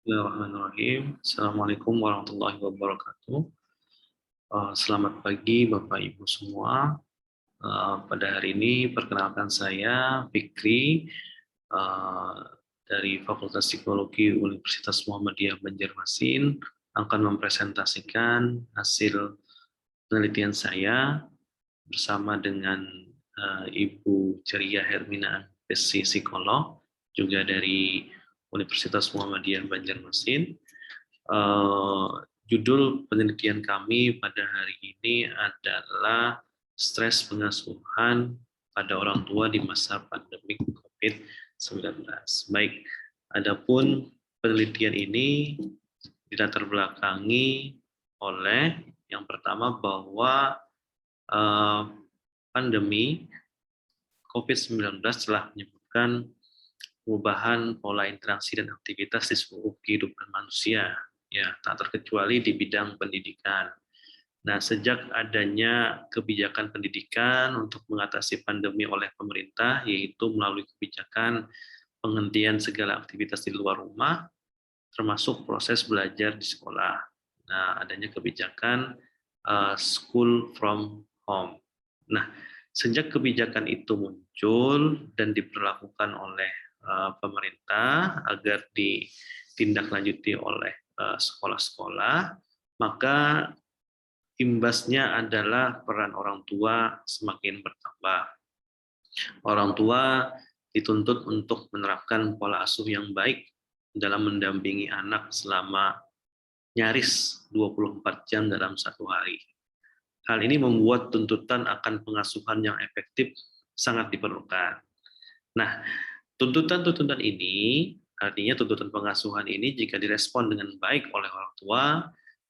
Bismillahirrahmanirrahim. Assalamualaikum warahmatullahi wabarakatuh. Selamat pagi Bapak Ibu semua. Pada hari ini perkenalkan saya Fikri eh, dari Fakultas Psikologi Universitas Muhammadiyah Banjarmasin akan mempresentasikan hasil penelitian saya bersama dengan Ibu Ceria Hermina, PSC Psikolog, juga dari Universitas Muhammadiyah Banjarmasin. Judul penelitian kami pada hari ini adalah stres pengasuhan pada orang tua di masa pandemi COVID-19. Baik, adapun penelitian ini dilatar belakangi oleh yang pertama bahwa eh, pandemi COVID-19 telah menyebabkan perubahan pola interaksi dan aktivitas di seluruh kehidupan manusia, ya, tak terkecuali di bidang pendidikan. Nah, sejak adanya kebijakan pendidikan untuk mengatasi pandemi oleh pemerintah, yaitu melalui kebijakan penghentian segala aktivitas di luar rumah, termasuk proses belajar di sekolah. Nah, adanya kebijakan school from home. Nah, sejak kebijakan itu muncul dan diberlakukan oleh pemerintah agar ditindaklanjuti oleh sekolah-sekolah, maka imbasnya adalah peran orang tua semakin bertambah. Orang tua dituntut untuk menerapkan pola asuh yang baik dalam mendampingi anak selama nyaris 24 jam dalam satu hari. Hal ini membuat tuntutan akan pengasuhan yang efektif sangat diperlukan. Nah, tuntutan-tuntutan ini, artinya tuntutan pengasuhan ini jika direspon dengan baik oleh orang tua,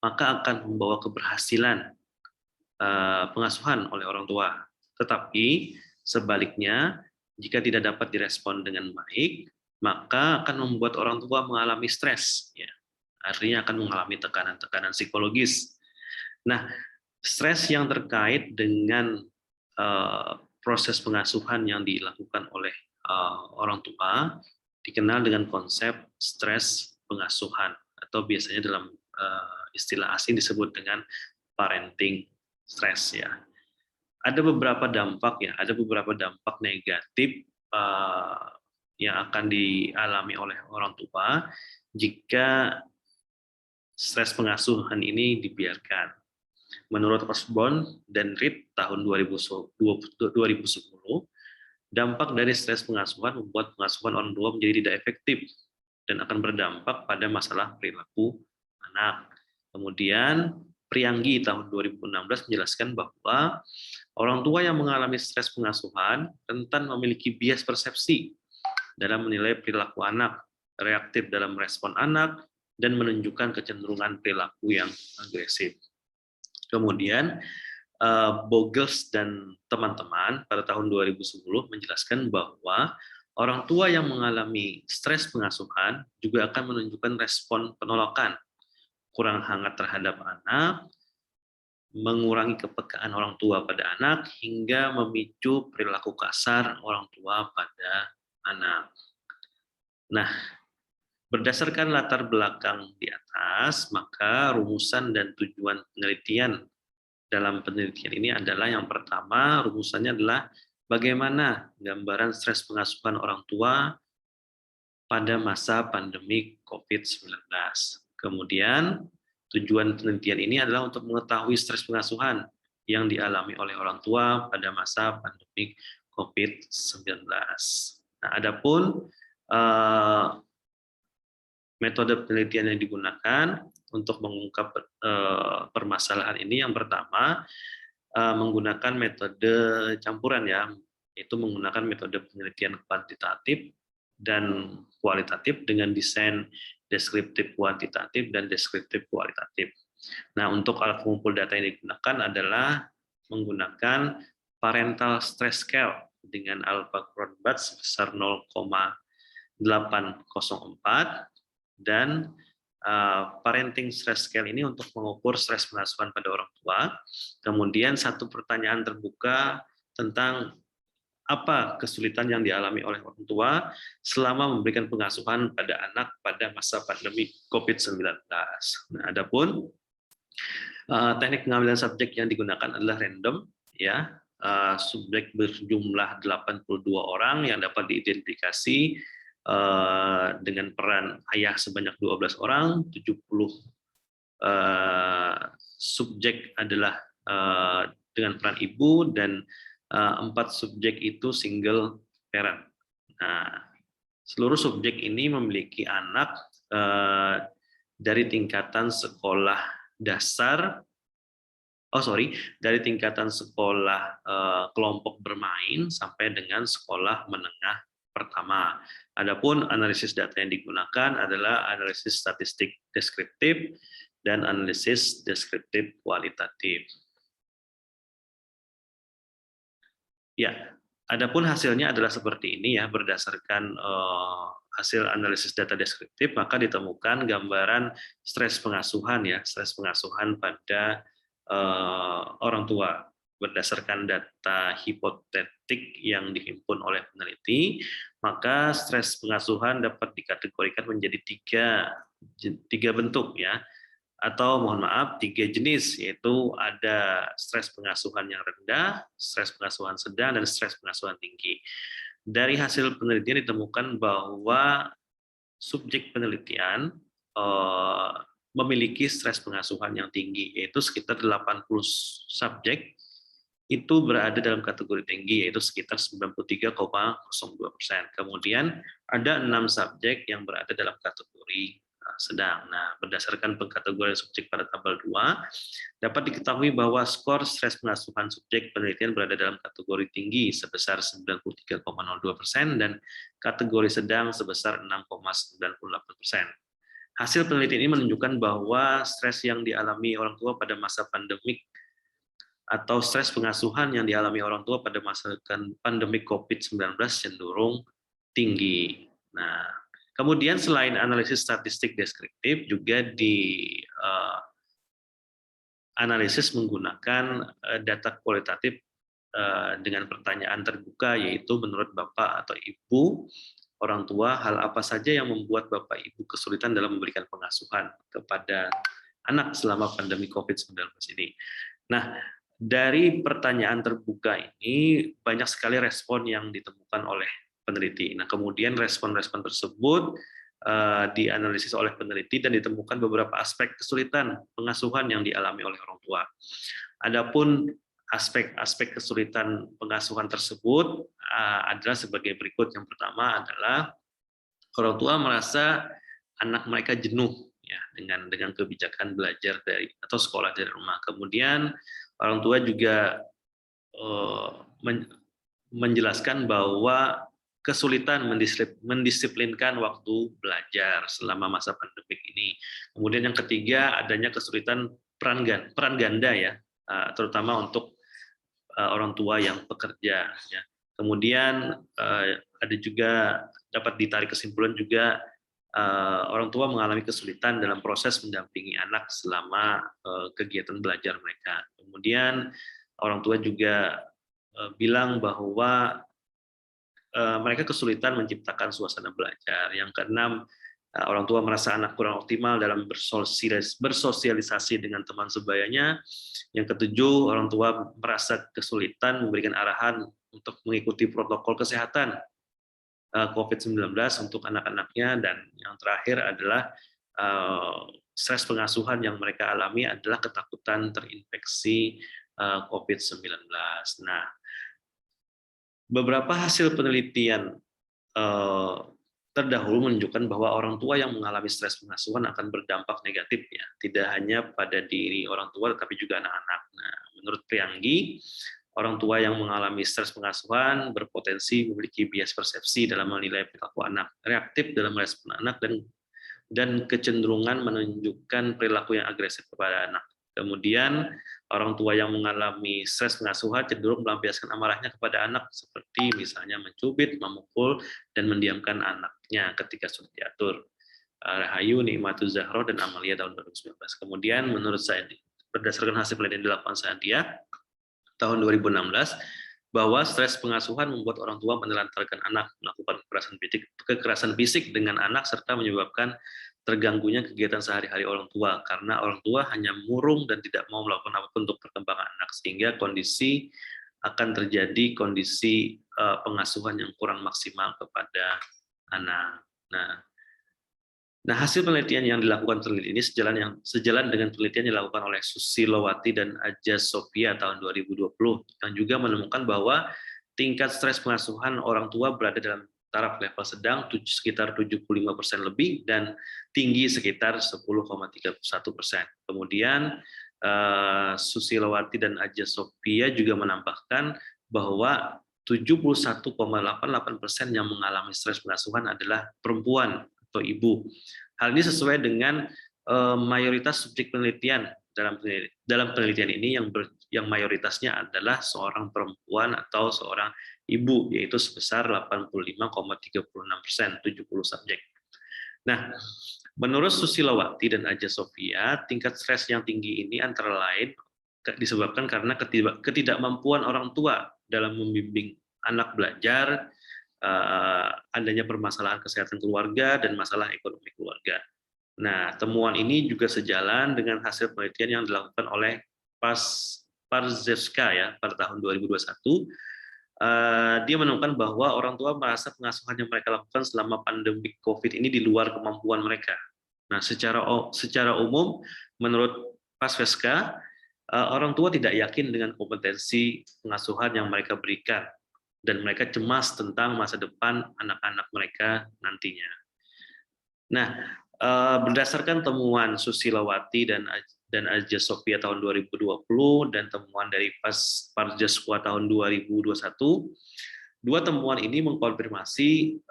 maka akan membawa keberhasilan pengasuhan oleh orang tua. Tetapi sebaliknya, jika tidak dapat direspon dengan baik, maka akan membuat orang tua mengalami stres. Ya. Artinya akan mengalami tekanan-tekanan psikologis. Nah, stres yang terkait dengan proses pengasuhan yang dilakukan oleh orang tua dikenal dengan konsep stres pengasuhan, atau biasanya dalam istilah asing disebut dengan parenting stress, ya. Ada beberapa dampak, ya, ada beberapa dampak negatif yang akan dialami oleh orang tua jika stres pengasuhan ini dibiarkan. Menurut Osborne dan Reed tahun 2010, dampak dari stres pengasuhan membuat pengasuhan orang tua menjadi tidak efektif dan akan berdampak pada masalah perilaku anak. Kemudian Prianggi tahun 2016 menjelaskan bahwa orang tua yang mengalami stres pengasuhan rentan memiliki bias persepsi dalam menilai perilaku anak, reaktif dalam respon anak, dan menunjukkan kecenderungan perilaku yang agresif. Kemudian Bogels dan teman-teman pada tahun 2010 menjelaskan bahwa orang tua yang mengalami stres pengasuhan juga akan menunjukkan respon penolakan, kurang hangat terhadap anak, mengurangi kepekaan orang tua pada anak, hingga memicu perilaku kasar orang tua pada anak. Nah, berdasarkan latar belakang di atas, maka rumusan dan tujuan penelitian dalam penelitian ini adalah yang pertama, rumusannya adalah bagaimana gambaran stres pengasuhan orang tua pada masa pandemi COVID-19. Kemudian, tujuan penelitian ini adalah untuk mengetahui stres pengasuhan yang dialami oleh orang tua pada masa pandemi COVID-19. Nah, adapun metode penelitian yang digunakan untuk mengungkap permasalahan ini, yang pertama menggunakan metode campuran, ya, itu menggunakan metode penelitian kuantitatif dan kualitatif dengan desain deskriptif kuantitatif dan deskriptif kualitatif. Nah, untuk alat pengumpul data yang digunakan adalah menggunakan parental stress scale dengan alpha Cronbach sebesar 0,804 dan parenting stress scale ini untuk mengukur stres pengasuhan pada orang tua. Kemudian satu pertanyaan terbuka tentang apa kesulitan yang dialami oleh orang tua selama memberikan pengasuhan pada anak pada masa pandemi COVID-19. Nah, adapun teknik pengambilan subjek yang digunakan adalah random, ya. Subjek berjumlah 82 orang yang dapat diidentifikasi dengan peran ayah sebanyak 12 orang, 70 subjek adalah dengan peran ibu, dan 4 subjek itu single parent. Nah, seluruh subjek ini memiliki anak dari tingkatan sekolah dasar, dari tingkatan sekolah kelompok bermain sampai dengan sekolah menengah pertama. Adapun analisis data yang digunakan adalah analisis statistik deskriptif dan analisis deskriptif kualitatif. Ya, adapun hasilnya adalah seperti ini ya, berdasarkan hasil analisis data deskriptif maka ditemukan gambaran stres pengasuhan ya, stres pengasuhan pada orang tua berdasarkan data hipotetik yang dihimpun oleh peneliti. Maka stres pengasuhan dapat dikategorikan menjadi tiga bentuk ya, atau mohon maaf 3 jenis, yaitu ada stres pengasuhan yang rendah, stres pengasuhan sedang, dan stres pengasuhan tinggi. Dari hasil penelitian ditemukan bahwa subjek penelitian memiliki stres pengasuhan yang tinggi, yaitu sekitar 80 subjek itu berada dalam kategori tinggi, yaitu sekitar 93,02%. Kemudian ada 6 subjek yang berada dalam kategori sedang. Nah, berdasarkan pengkategorian subjek pada tabel 2, dapat diketahui bahwa skor stres pengasuhan subjek penelitian berada dalam kategori tinggi sebesar 93,02% dan kategori sedang sebesar 6,98%. Hasil penelitian ini menunjukkan bahwa stres yang dialami orang tua pada masa pandemik atau stres pengasuhan yang dialami orang tua pada masa pandemi COVID-19 cenderung tinggi. Nah, kemudian selain analisis statistik deskriptif, juga analisis menggunakan data kualitatif dengan pertanyaan terbuka, yaitu menurut Bapak atau Ibu orang tua, hal apa saja yang membuat Bapak Ibu kesulitan dalam memberikan pengasuhan kepada anak selama pandemi COVID-19 ini. Nah, dari pertanyaan terbuka ini banyak sekali respon yang ditemukan oleh peneliti. Nah, kemudian respon-respon tersebut dianalisis oleh peneliti dan ditemukan beberapa aspek kesulitan pengasuhan yang dialami oleh orang tua. Adapun aspek-aspek kesulitan pengasuhan tersebut adalah sebagai berikut. Yang pertama adalah orang tua merasa anak mereka jenuh ya dengan kebijakan belajar atau sekolah dari rumah. Kemudian orang tua juga menjelaskan bahwa kesulitan mendisiplinkan waktu belajar selama masa pandemik ini. Kemudian yang ketiga, adanya kesulitan peran ganda ya, terutama untuk orang tua yang bekerja. Ya. Kemudian ada juga dapat ditarik kesimpulan juga orang tua mengalami kesulitan dalam proses mendampingi anak selama kegiatan belajar mereka. Kemudian orang tua juga bilang bahwa mereka kesulitan menciptakan suasana belajar. Yang keenam, orang tua merasa anak kurang optimal dalam bersosialisasi dengan teman sebayanya. Yang ketujuh, orang tua merasa kesulitan memberikan arahan untuk mengikuti protokol kesehatan COVID-19 untuk anak-anaknya. Dan yang terakhir adalah stres pengasuhan yang mereka alami adalah ketakutan terinfeksi COVID-19. Nah, beberapa hasil penelitian terdahulu menunjukkan bahwa orang tua yang mengalami stres pengasuhan akan berdampak negatif ya, tidak hanya pada diri orang tua tetapi juga anak-anak. Nah, menurut Prianggi, orang tua yang mengalami stres pengasuhan berpotensi memiliki bias persepsi dalam menilai perilaku anak, reaktif dalam merespon anak, dan kecenderungan menunjukkan perilaku yang agresif kepada anak. Kemudian orang tua yang mengalami stres pengasuhan cenderung melampiaskan amarahnya kepada anak, seperti misalnya mencubit, memukul, dan mendiamkan anaknya ketika sudah diatur. Rahayu, Nikmatul Zahro, dan Amalia tahun 2019. Kemudian menurut saya, berdasarkan hasil penelitian dilakukan Sandia tahun 2016, bahwa stres pengasuhan membuat orang tua menelantarkan anak, melakukan kekerasan fisik dengan anak, serta menyebabkan terganggunya kegiatan sehari-hari orang tua, karena orang tua hanya murung dan tidak mau melakukan apapun untuk perkembangan anak, sehingga akan terjadi kondisi pengasuhan yang kurang maksimal kepada anak. Nah, hasil penelitian yang dilakukan peneliti ini sejalan dengan penelitian yang dilakukan oleh Susilowati dan Aja Sophia tahun 2020, yang juga menemukan bahwa tingkat stres pengasuhan orang tua berada dalam taraf level sedang sekitar 75% lebih dan tinggi sekitar 10,31%. Kemudian Susilowati dan Aja Sophia juga menambahkan bahwa 71,88% yang mengalami stres pengasuhan adalah perempuan atau ibu. Hal ini sesuai dengan mayoritas subjek penelitian dalam penelitian ini yang mayoritasnya adalah seorang perempuan atau seorang ibu, yaitu sebesar 85,36%, 70 subjek. Nah, menurut Susilowati dan Aja Sophia, tingkat stres yang tinggi ini antara lain disebabkan karena ketidakmampuan orang tua dalam membimbing anak belajar, adanya permasalahan kesehatan keluarga, dan masalah ekonomi keluarga. Nah, temuan ini juga sejalan dengan hasil penelitian yang dilakukan oleh Parzewska ya pada tahun 2021. Dia menemukan bahwa orang tua merasa pengasuhan yang mereka lakukan selama pandemi COVID ini di luar kemampuan mereka. Nah, secara umum, menurut Parzewska, orang tua tidak yakin dengan kompetensi pengasuhan yang mereka berikan, dan mereka cemas tentang masa depan anak-anak mereka nantinya. Nah, berdasarkan temuan Susilowati dan Aja Sophia tahun 2020 dan temuan dari Parzewska tahun 2021, dua temuan ini mengkonfirmasi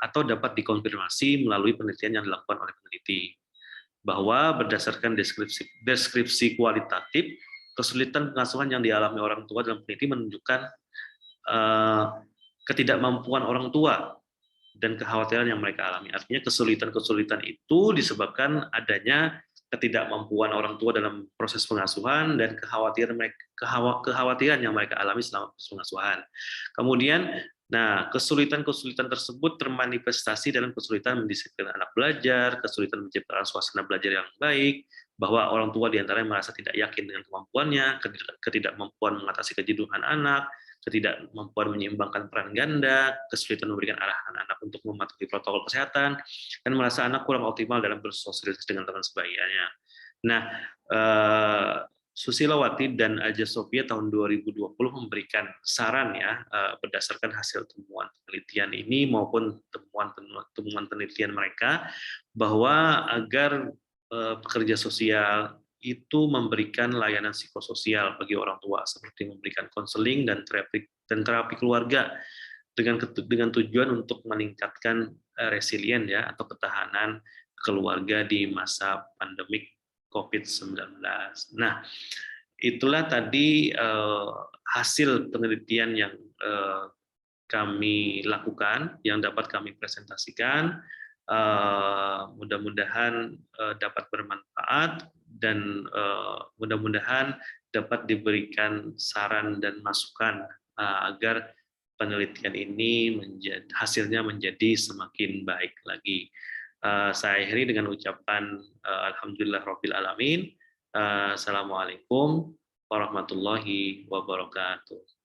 atau dapat dikonfirmasi melalui penelitian yang dilakukan oleh peneliti, bahwa berdasarkan deskripsi kualitatif, kesulitan pengasuhan yang dialami orang tua dalam peneliti menunjukkan ketidakmampuan orang tua dan kekhawatiran yang mereka alami. Artinya kesulitan-kesulitan itu disebabkan adanya ketidakmampuan orang tua dalam proses pengasuhan dan kekhawatiran yang mereka alami selama proses pengasuhan. Kemudian, kesulitan-kesulitan tersebut termanifestasi dalam kesulitan mendisiplinkan anak belajar, kesulitan menciptakan suasana belajar yang baik, bahwa orang tua diantaranya merasa tidak yakin dengan kemampuannya, ketidakmampuan mengatasi kejenuhan anak, ketidakmampuan menyeimbangkan peran ganda, kesulitan memberikan arahan anak untuk mematuhi protokol kesehatan, dan merasa anak kurang optimal dalam bersosialisasi dengan teman sebayanya. Nah, Susilowati dan Aja Sophia tahun 2020 memberikan saran ya, berdasarkan hasil temuan penelitian ini maupun temuan penelitian mereka, bahwa agar pekerja sosial itu memberikan layanan psikososial bagi orang tua, seperti memberikan konseling dan terapi keluarga dengan tujuan untuk meningkatkan resilien ya atau ketahanan keluarga di masa pandemik COVID-19. Nah, itulah tadi hasil penelitian yang kami lakukan, yang dapat kami presentasikan. Mudah-mudahan dapat bermanfaat dan mudah-mudahan dapat diberikan saran dan masukan agar penelitian ini hasilnya menjadi semakin baik lagi. Saya akhiri dengan ucapan Alhamdulillahirabbil alamin. Assalamualaikum warahmatullahi wabarakatuh.